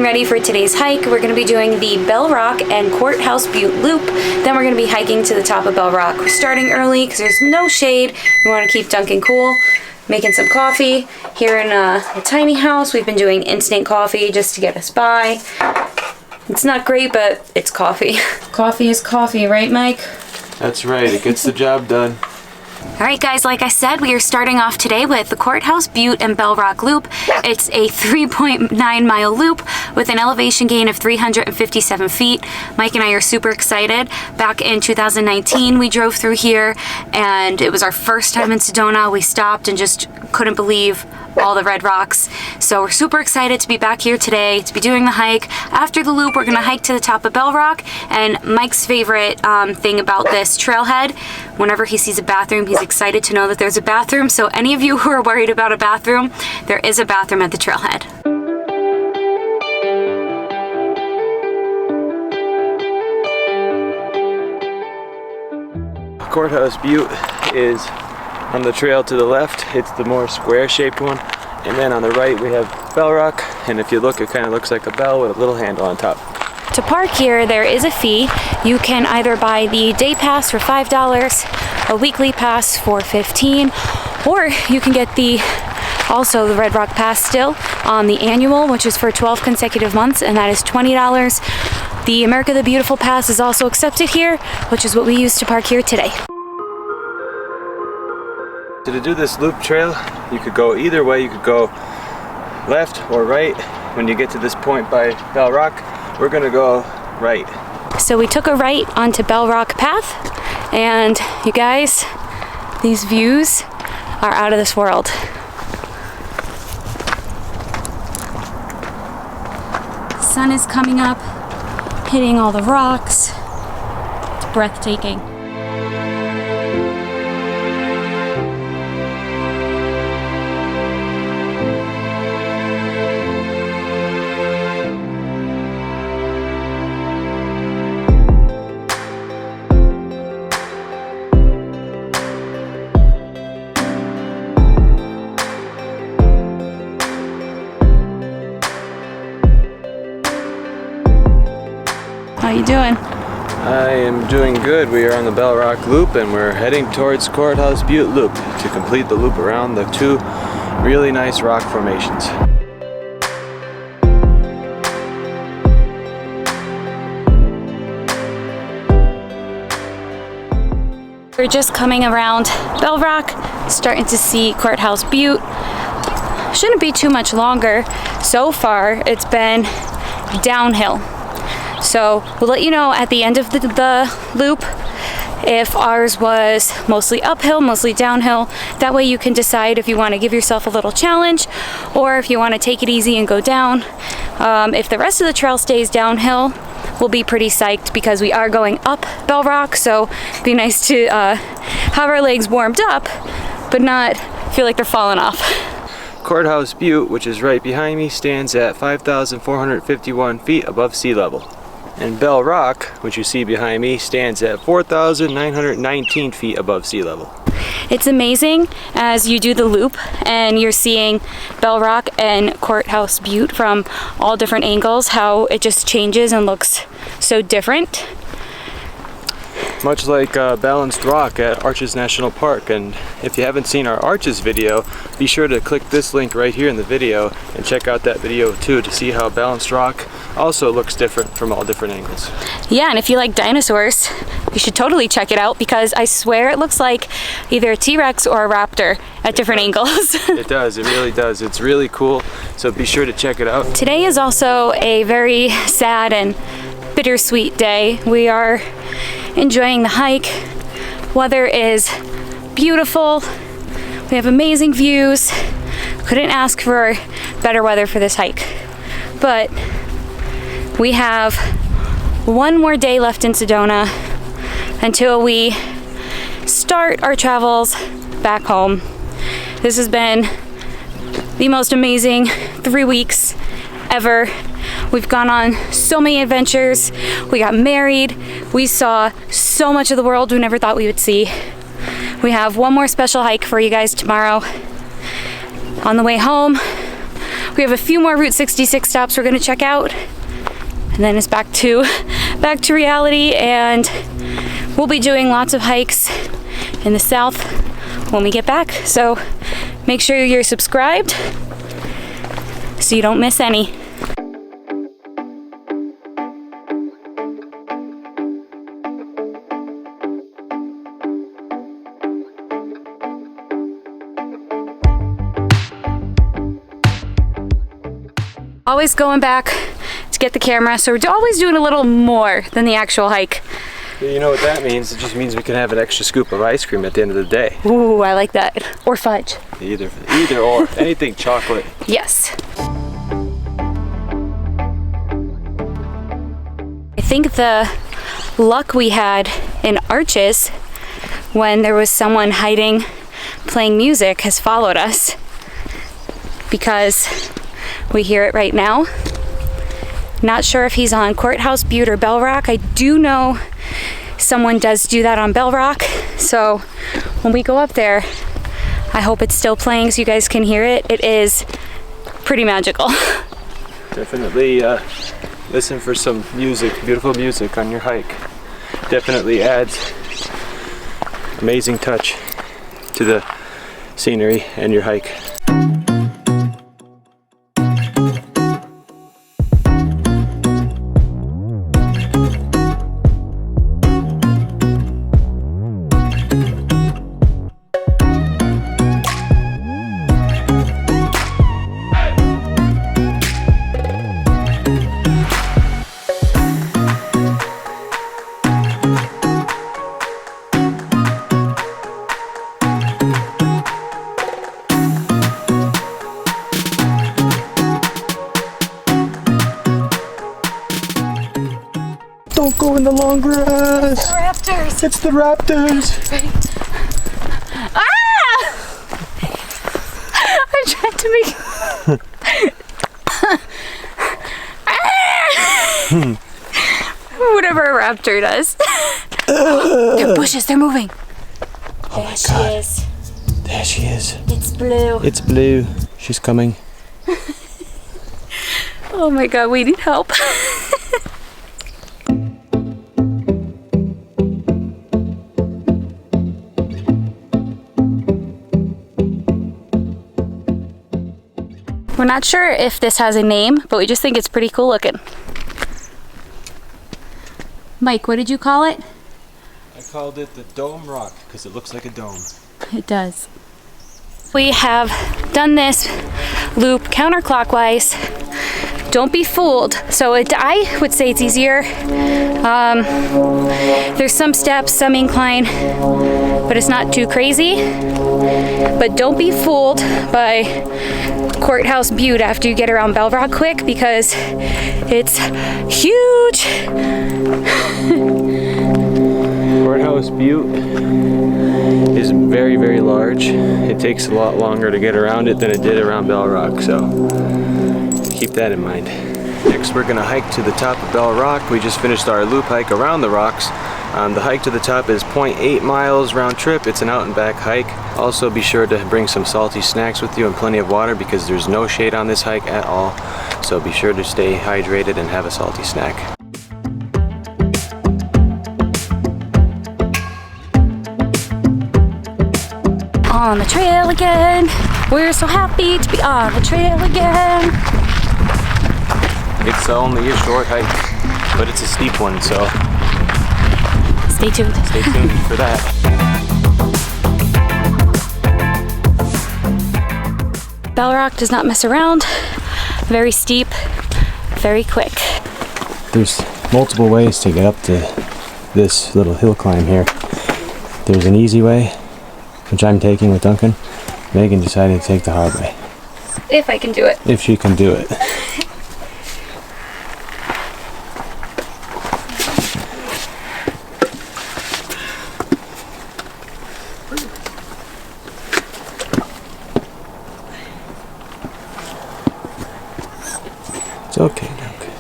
getting ready for today's hike. We're going to be doing the Bell Rock and Courthouse Butte loop. Then we're going to be hiking to the top of Bell Rock. We're starting early because there's no shade. We want to keep Duncan cool. Making some coffee here in a tiny house. We've been doing instant coffee just to get us by. It's not great, but it's coffee. Coffee is coffee, right, Mike? That's right, it gets the job done. Alright guys, like I said, we are starting off today with the Courthouse Butte and Bell Rock loop. It's a 3.9 mile loop with an elevation gain of 357 feet. Mike and I are super excited. Back in 2019, we drove through here and it was our first time in Sedona. We stopped and just couldn't believe all the red rocks. So we're super excited to be back here today, to be doing the hike. After the loop, we're gonna hike to the top of Bell Rock, and Mike's favorite thing about this trailhead, whenever he sees a bathroom, he's excited to know that there's a bathroom. So any of you who are worried about a bathroom, there is a bathroom at the trailhead. Courthouse Butte is on the trail to the left. It's the more square shaped one, and then on the right we have Bell Rock, and if you look, it kind of looks like a bell with a little handle on top. To park here, there is a fee. You can either buy the day pass for $5, a weekly pass for $15, or you can get also the Red Rock Pass still on the annual, which is for 12 consecutive months, and that is $20. The America the Beautiful Pass is also accepted here, which is what we use to park here today. So to do this loop trail, you could go either way. You could go left or right. When you get to this point by Bell Rock, we're gonna go right. So we took a right onto Bell Rock Path, and you guys, these views are out of this world. Sun is coming up, hitting all the rocks. It's breathtaking. How you doing? I am doing good. We are on the Bell Rock Loop and we're heading towards Courthouse Butte Loop to complete the loop around the two really nice rock formations. We're just coming around Bell Rock, starting to see Courthouse Butte. Shouldn't be too much longer. So far, it's been downhill. So we'll let you know at the end of the loop if ours was mostly uphill, mostly downhill. That way you can decide if you want to give yourself a little challenge or if you want to take it easy and go down. If the rest of the trail stays downhill, we'll be pretty psyched because we are going up Bell Rock, so it'd be nice to have our legs warmed up but not feel like they're falling off. Courthouse Butte, which is right behind me, stands at 5,451 feet above sea level. And Bell Rock, which you see behind me, stands at 4,919 feet above sea level. It's amazing as you do the loop and you're seeing Bell Rock and Courthouse Butte from all different angles, how it just changes and looks so different. Much like Balanced Rock at Arches National Park. And if you haven't seen our Arches video, be sure to click this link right here in the video and check out that video too to see how Balanced Rock also looks different from all different angles. Yeah, and if you like dinosaurs, you should totally check it out because I swear it looks like either a T-Rex or a raptor at different angles. It does, it really does. It's really cool, so be sure to check it out. Today is also a very sad and bittersweet day. We are enjoying the hike. Weather is beautiful. We have amazing views. Couldn't ask for better weather for this hike. But we have one more day left in Sedona until we start our travels back home. This has been the most amazing 3 weeks ever. We've gone on so many adventures. We got married. We saw so much of the world we never thought we would see. We have one more special hike for you guys tomorrow. On the way home, We have a few more Route 66 stops we're gonna check out, and then it's back to reality, and we'll be doing lots of hikes in the south when we get back. So make sure you're subscribed so you don't miss any. Always going back to get the camera, so we're always doing a little more than the actual hike. You know what that means? It just means we can have an extra scoop of ice cream at the end of the day. Ooh, I like that. Or fudge. Either or. Anything chocolate. Yes. I think the luck we had in Arches when there was someone hiding playing music has followed us, because we hear it right now. Not sure if he's on Courthouse Butte or Bell Rock. I do know someone does do that on Bell Rock, so when we go up there, I hope it's still playing so you guys can hear it. It is pretty magical. Definitely listen for some music, beautiful music on your hike. Definitely adds amazing touch to the scenery and your hike. Don't go in the long grass! The raptors! It's the raptors! Ah! I'm trying to make... Whatever a raptor does. They're bushes, they're moving. Oh my She God. is. There she is. It's blue. It's blue. She's coming. Oh my God, we need help. We're not sure if this has a name, but we just think it's pretty cool looking. Mike, what did you call it? I called it the Dome Rock because it looks like a dome. It does. We have done this loop counterclockwise. Don't be fooled. So I would say it's easier. There's some steps, some incline, but it's not too crazy. But don't be fooled by Courthouse Butte after you get around Bell Rock quick, because it's huge. Courthouse Butte is very, very large. It takes a lot longer to get around it than it did around Bell Rock, so keep that in mind. Next, we're gonna hike to the top of Bell Rock. We just finished our loop hike around the rocks. The hike to the top is 0.8 miles round trip. It's an out and back hike. Also be sure to bring some salty snacks with you and plenty of water, because there's no shade on this hike at all. So be sure to stay hydrated and have a salty snack. On the trail again. We're so happy to be on the trail again. It's only a short hike, but it's a steep one, so Stay tuned. stay tuned for that. Bell Rock does not mess around. Very steep, very quick. There's multiple ways to get up to this little hill climb here. There's an easy way, which I'm taking with Duncan. Megan decided to take the hard way. If I can do it. If she can do it. It's okay, Duncan.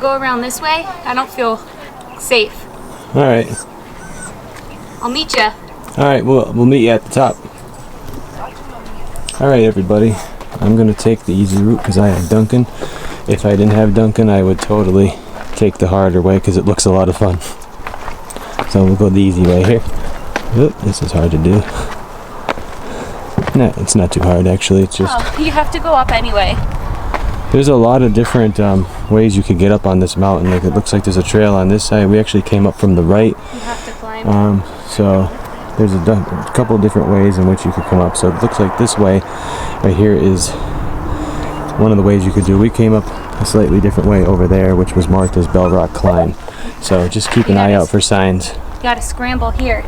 go around this way? I don't feel safe. All right. I'll meet you. All right, we'll meet you at the top. All right, everybody. I'm gonna take the easy route because I have Duncan. If I didn't have Duncan, I would totally take the harder way because it looks a lot of fun. So we'll go the easy way here. Oop, this is hard to do. No, it's not too hard actually. It's just you have to go up anyway. there's a lot of different ways you could get up on this mountain. Like, it looks like there's a trail on this side. We actually came up from the right. You have to climb. So there's a couple different ways in which you could come up. So it looks like this way right here is one of the ways you could do. We came up a slightly different way over there, which was marked as Bell Rock Climb. So just keep an eye out for signs. You gotta scramble here.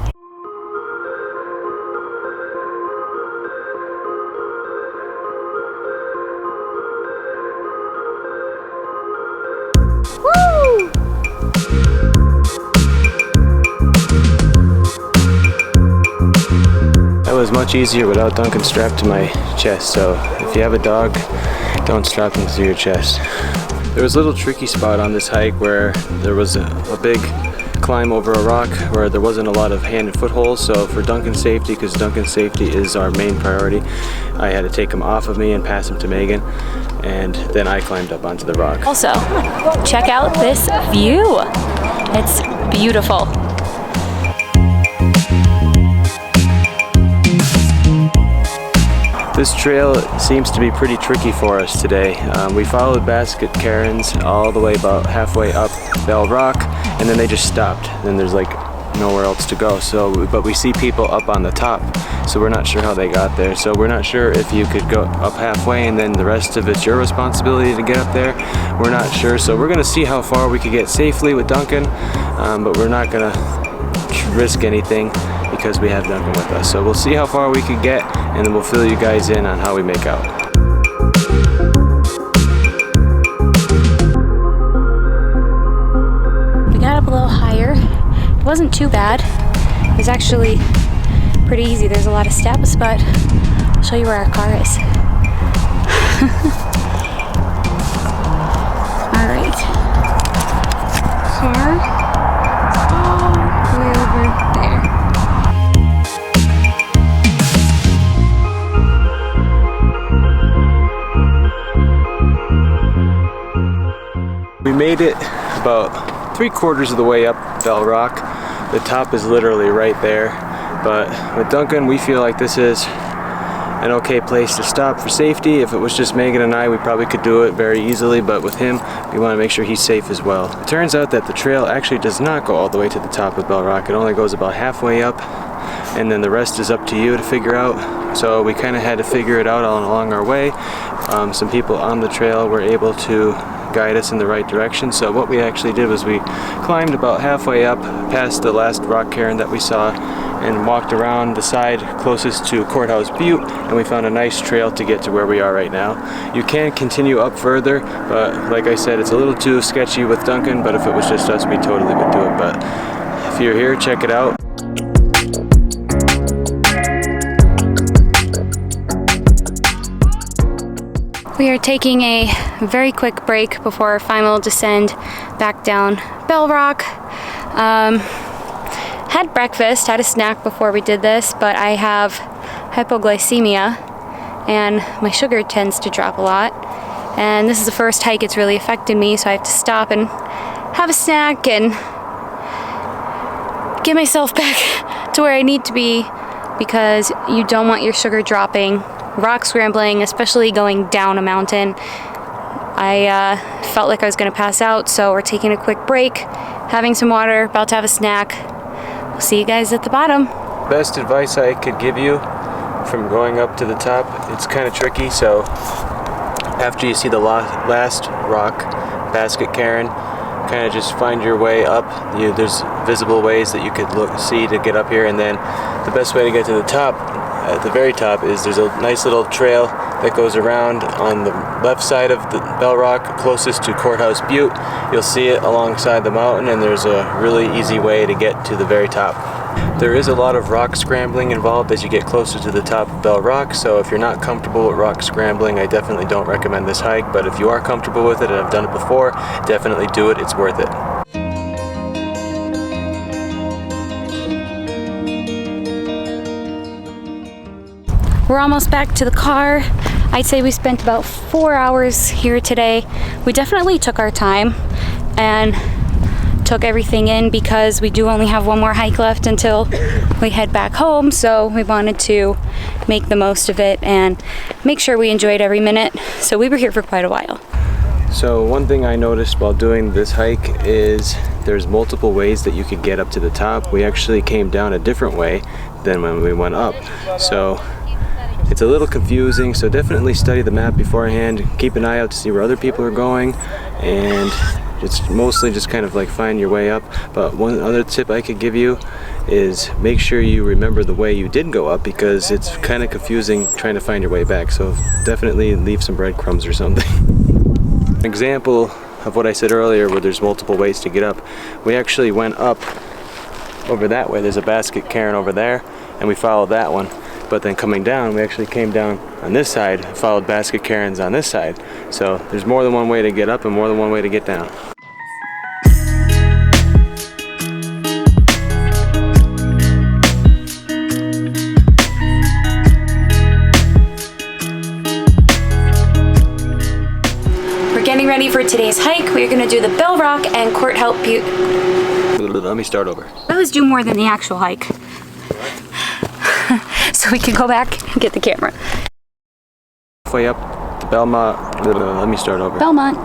Woo! That was much easier without Duncan strapped to my chest. So if you have a dog, don't strap him to your chest. There was a little tricky spot on this hike where there was a big climb over a rock where there wasn't a lot of hand and footholds. So for Duncan's safety, because Duncan's safety is our main priority, I had to take him off of me and pass him to Megan, and then I climbed up onto the rock. Also, check out this view. It's beautiful. This trail seems to be pretty tricky for us today. We followed basket carins all the way about halfway up Bell Rock, and then they just stopped. Then there's like nowhere else to go. But we see people up on the top, so we're not sure how they got there. So we're not sure if you could go up halfway and then the rest of it's your responsibility to get up there. We're not sure. So we're gonna see how far we could get safely with Duncan, but we're not gonna risk anything because we have Duncan with us. So we'll see how far we can get, and then we'll fill you guys in on how we make out. We got up a little higher. It wasn't too bad. It was actually pretty easy. There's a lot of steps, but I'll show you where our car is. All right. Car is all the way over there. We made it about 3/4 of the way up Bell Rock. The top is literally right there, but with Duncan we feel like this is an okay place to stop for safety. If it was just Megan and I, we probably could do it very easily, but with him we want to make sure he's safe as well. It turns out that the trail actually does not go all the way to the top of Bell Rock. It only goes about halfway up, and then the rest is up to you to figure out. So we kind of had to figure it out all along our way. Some people on the trail were able to guide us in the right direction. So what we actually did was we climbed about halfway up past the last rock cairn that we saw and walked around the side closest to Courthouse Butte, and we found a nice trail to get to where we are right now. You can continue up further, but like I said, it's a little too sketchy with Duncan, but if it was just us, we totally would do it. But if you're here, check it out. We are taking a very quick break before our final descend back down Bell Rock. Had breakfast, had a snack before we did this, but I have hypoglycemia and my sugar tends to drop a lot. And this is the first hike it's really affected me, so I have to stop and have a snack and get myself back to where I need to be, because you don't want your sugar dropping. Rock scrambling, especially going down a mountain. I felt like I was gonna pass out, so we're taking a quick break, having some water, about to have a snack. We'll see you guys at the bottom. Best advice I could give you from going up to the top, it's kind of tricky, so after you see the last rock, basket cairn, kind of just find your way up. There's visible ways that you could see to get up here, and then the best way to get to the top, at the very top, is there's a nice little trail that goes around on the left side of the Bell Rock closest to Courthouse Butte. You'll see it alongside the mountain, and there's a really easy way to get to the very top. There is a lot of rock scrambling involved as you get closer to the top of Bell Rock, so if you're not comfortable with rock scrambling, I definitely don't recommend this hike, but if you are comfortable with it and have done it before, definitely do it, it's worth it. We're almost back to the car. I'd say we spent about 4 hours here today. We definitely took our time and took everything in because we do only have one more hike left until we head back home, so we wanted to make the most of it and make sure we enjoyed every minute. So we were here for quite a while. So one thing I noticed while doing this hike is there's multiple ways that you could get up to the top. We actually came down a different way than when we went up. So it's a little confusing, so definitely study the map beforehand. Keep an eye out to see where other people are going, and it's mostly just kind of like find your way up. But one other tip I could give you is make sure you remember the way you did go up, because it's kind of confusing trying to find your way back. So definitely leave some breadcrumbs or something. An example of what I said earlier where there's multiple ways to get up, we actually went up over that way. There's a basket cairn over there, and we followed that one. But then coming down, we actually came down on this side, followed basket cairns on this side. So there's more than one way to get up and more than one way to get down. We're getting ready for today's hike. We're gonna do the Bell Rock and Courthouse Butte. Let me start over. I always do more than the actual hike. So we can go back and get the camera. Halfway up the Belmont. Let me start over. Belmont.